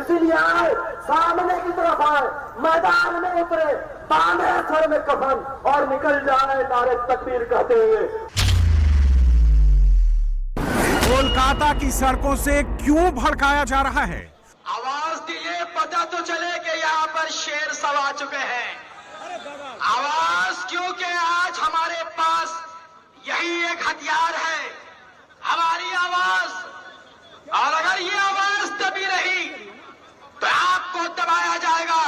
इसीलिए आए, सामने की तरफ आए, मैदान में उतरे, बांधे सर में कफन और निकल जाए नारे तकबीर कहते हुए। कोलकाता की सड़कों से क्यों भड़काया जा रहा है? आवाज दिए, पता तो चले कि यहाँ पर शेर सब आ चुके हैं। आवाज, क्योंकि आज हमारे पास यही एक हथियार है, हमारी आवाज। और अगर ये आवाज दबी रही तो आपको दबाया जाएगा।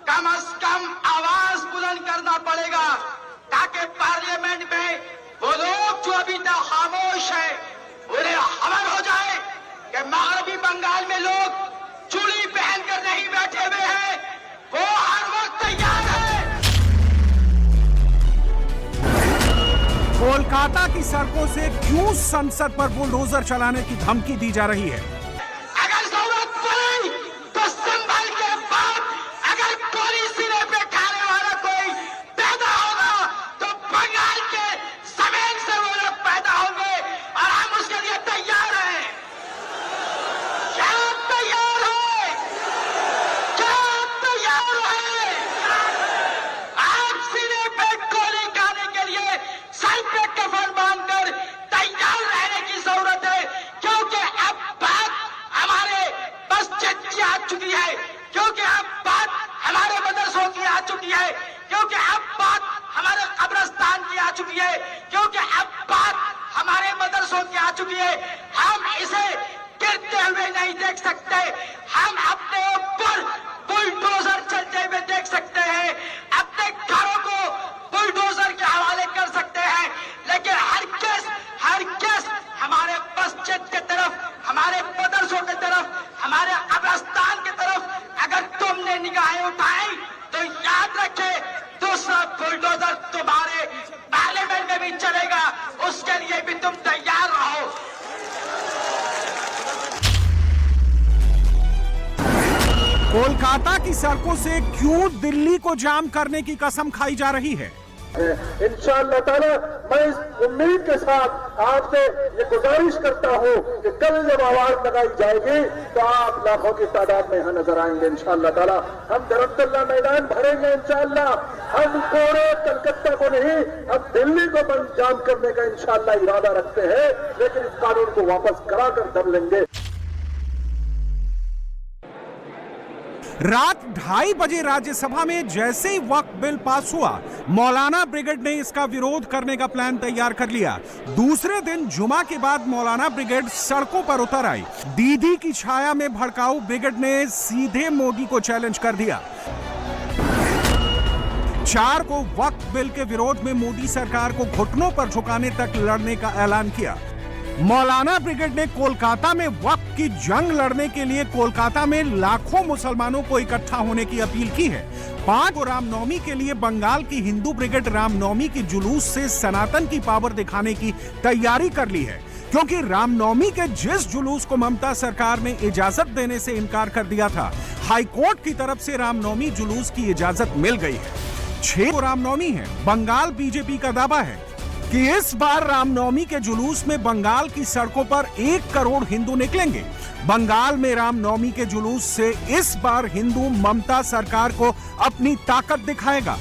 कम से कम आवाज बुलंद करना पड़ेगा ताकि पार्लियामेंट में वो लोग जो अभी तक खामोश है उन्हें खबर हो जाए कि मगरबी बंगाल में लोग चूड़ी पहनकर नहीं बैठे हुए हैं, वो हर वक्त तैयार है। कोलकाता की सड़कों से क्यों संसद पर बुलडोजर चलाने की धमकी दी जा रही है? अगर जरूरत पड़ी तो संभल के बाद अगर पॉलिसी ने बैठाने वाला कोई पैदा होगा तो बंगाल के जमीन से वो लोग पैदा होंगे और हम उसके लिए तैयार हैं। क्या आप तैयार हैं? क्या आप तैयार हैं? आप सीने पे गोली खाने के लिए सर पे कफन बांधकर तैयार रहने की जरूरत है, क्योंकि अब बात हमारे मस्जिद की आ चुकी है, क्योंकि अब बात हमारे मदरसों की आ चुकी है, क्योंकि अब बात हमारे कब्रिस्तान की आ चुकी है, क्योंकि अब बात हमारे मदरसों की आ चुकी है। हम इसे गिरते हुए नहीं देख सकते, हम अपने ऊपर बुलडोजर चलते हुए देख सकते हैं, अपने घरों को बुलडोजर के हवाले कर सकते हैं, लेकिन हर केस हमारे मस्जिद की तरफ, हमारे मदरसों की तरफ, हमारे कब्रिस्तान की तरफ अगर तुमने निगाहें उठाई तो याद रखे दूसरा बुलडोजर तुम्हारे पार्लियामेंट में भी चलेगा, उसके लिए भी तुम तैयार रहो। कोलकाता की सड़कों से क्यों दिल्ली को जाम करने की कसम खाई जा रही है? इंशाअल्लाह ताला मैं इस उम्मीद के साथ आपसे ये गुजारिश करता हूँ कि कल जब आवाज लगाई जाएगी तो आप लाखों की तादाद में यहाँ नजर आएंगे इंशाअल्लाह ताला। हम धरमतल्ला मैदान भरेंगे इंशाअल्लाह। हम पूरे कलकत्ता को नहीं, हम दिल्ली को बंद जाम करने का इंशाअल्लाह इरादा रखते हैं, लेकिन इस कानून को वापस कराकर दम लेंगे। रात 2:30 बजे राज्यसभा में जैसे ही वक्फ बिल पास हुआ, मौलाना ब्रिगेड ने इसका विरोध करने का प्लान तैयार कर लिया। दूसरे दिन जुमा के बाद मौलाना ब्रिगेड सड़कों पर उतर आई। दीदी की छाया में भड़काऊ ब्रिगेड ने सीधे मोदी को चैलेंज कर दिया। 4 को वक्फ बिल के विरोध में मोदी सरकार को घुटनों पर झुकाने तक लड़ने का ऐलान किया। मौलाना ब्रिगेड ने कोलकाता में वक्फ की जंग लड़ने के लिए कोलकाता में लाखों मुसलमानों को इकट्ठा होने की अपील की है। 5 को रामनवमी के लिए बंगाल की हिंदू ब्रिगेड रामनवमी के जुलूस से सनातन की पावर दिखाने की तैयारी कर ली है, क्योंकि रामनवमी के जिस जुलूस को ममता सरकार ने इजाजत देने से इनकार कर दिया था, हाईकोर्ट की तरफ से रामनवमी जुलूस की इजाजत मिल गई है। 6 को रामनवमी है। बंगाल बीजेपी का दावा है कि इस बार रामनवमी के जुलूस में बंगाल की सड़कों पर 1 करोड़ हिंदू निकलेंगे। बंगाल में रामनवमी के जुलूस से इस बार हिंदू ममता सरकार को अपनी ताकत दिखाएगा।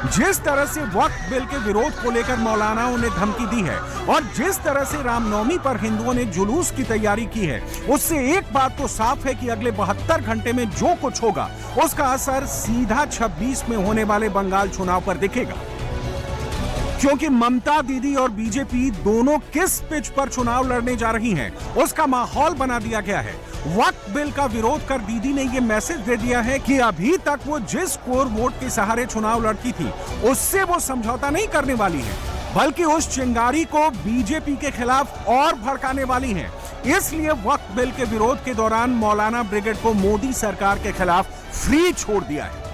जिस तरह से वक्फ बिल के विरोध को लेकर मौलानाओं ने धमकी दी है और जिस तरह से रामनवमी पर हिंदुओं ने जुलूस की तैयारी की है, उससे एक बात तो साफ है कि अगले 72 घंटे में जो कुछ होगा उसका असर सीधा 26 में होने वाले बंगाल चुनाव पर दिखेगा। क्योंकि ममता दीदी और बीजेपी दोनों किस पिच पर चुनाव लड़ने जा रही हैं, उसका माहौल बना दिया गया है। वक्फ बिल का विरोध कर दीदी ने यह मैसेज दे दिया है कि अभी तक वो जिस कोर वोट के सहारे चुनाव लड़ती थी उससे वो समझौता नहीं करने वाली है, बल्कि उस चिंगारी को बीजेपी के खिलाफ और भड़काने वाली है। इसलिए वक्फ बिल के विरोध के दौरान मौलाना ब्रिगेड को मोदी सरकार के खिलाफ फ्री छोड़ दिया है।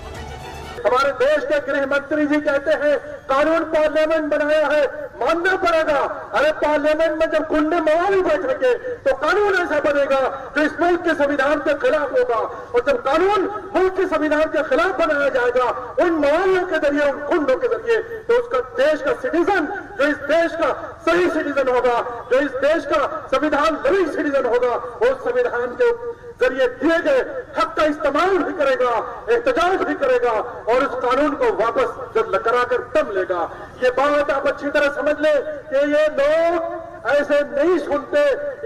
हमारे देश के गृह मंत्री जी कहते हैं कानून पार्लियामेंट बनाया है, मानना पड़ेगा। अरे पार्लियामेंट में जब गुंडे मवाली बैठेंगे तो कानून ऐसा बनेगा जो इस मुल्क के संविधान के खिलाफ होगा, और जब कानून मुल्क के संविधान के खिलाफ बनाया जाएगा उन मवालियों के जरिए, उन गुंडों के जरिए, तो उसका देश का सिटीजन, जो इस देश का सही सिटीजन होगा, जो इस देश का संविधान लविंग सिटीजन होगा, उस संविधान के जरिए दिए गए हक का इस्तेमाल भी करेगा, एहतजाज भी करेगा और उस कानून को वापस कराकर दम लेगा। ये बात आप अच्छी तरह समझ ले कि ये लोग ऐसे नहीं सुनते,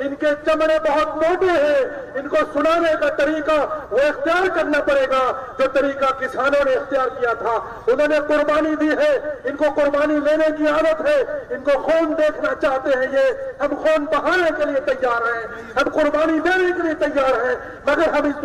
इनके चमड़े बहुत मोटे हैं, इनको सुनाने का तरीका वो इख्तियार करना पड़ेगा जो तरीका किसानों ने इख्तियार किया था। उन्होंने कुर्बानी दी है, इनको कुर्बानी लेने की आदत है, इनको खून देखना चाहते हैं। ये हम खून बहाने के लिए तैयार हैं, हम कुर्बानी देने के लिए तैयार हैं, मगर हम इस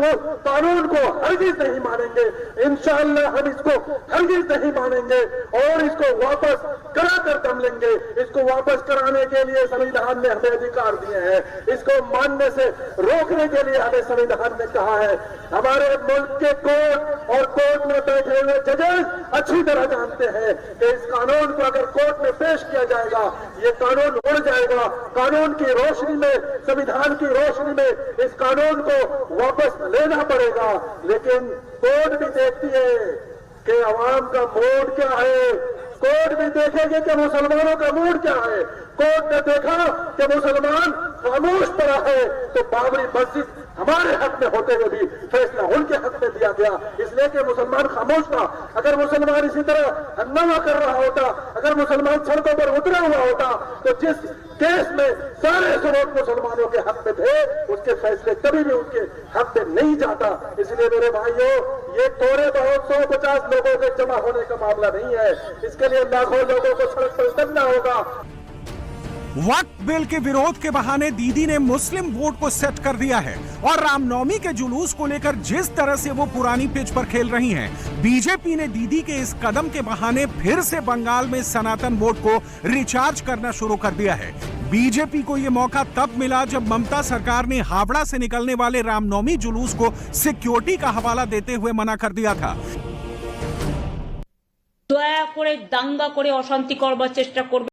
कानून को हरगिज नहीं मानेंगे। इंशाअल्लाह हम इसको हरगिज नहीं मानेंगे और इसको वापस कराकर दम लेंगे। इसको वापस कराने के लिए संविधान ने हमें अधिकार दिए हैं, इसको मानने से रोकने के लिए हमें संविधान ने कहा है। हमारे मुल्क के कोर्ट और कोर्ट में बैठे हुए जजेस अच्छी तरह जानते हैं कि इस कानून को अगर कोर्ट में पेश किया जाएगा, ये कानून उड़ जाएगा। कानून की रोशनी में, संविधान की रोशनी में इस कानून को वापस लेना पड़ेगा। लेकिन कोर्ट भी देखती है कि अवाम का मूड क्या है, कोर्ट भी देखेंगे कि मुसलमानों का मूड क्या है। कोर्ट ने देखा कि मुसलमान खामोश पड़ा है तो बाबरी मस्जिद हमारे हक में होते हुए भी फैसला उनके हक में दिया गया, इसलिए कि मुसलमान खामोश था। अगर मुसलमान इसी तरह हंगामा कर रहा होता, अगर मुसलमान सड़कों पर उतरा हुआ होता तो जिस केस में सारे सबूत मुसलमानों के हक में थे उसके फैसले कभी भी उनके हक में नहीं जाता। इसलिए मेरे भाइयों, ये थोड़े बहुत 150 लोगों के जमा होने का मामला नहीं है, इसके लिए लाखों लोगों को सड़क पर उतरना होगा। वक्फ बिल के विरोध के बहाने दीदी ने मुस्लिम वोट को सेट कर दिया है और रामनवमी के जुलूस को लेकर जिस तरह से वो पुरानी पिच पर खेल रही हैं, बीजेपी ने दीदी के इस कदम के बहाने फिर से बंगाल में सनातन वोट को रिचार्ज करना शुरू कर दिया है। बीजेपी को ये मौका तब मिला जब ममता सरकार ने हावड़ा से निकलने वाले रामनवमी जुलूस को सिक्योरिटी का हवाला देते हुए मना कर दिया था। দয়া করে দাঙ্গা করে অশান্তি করবার চেষ্টা করবে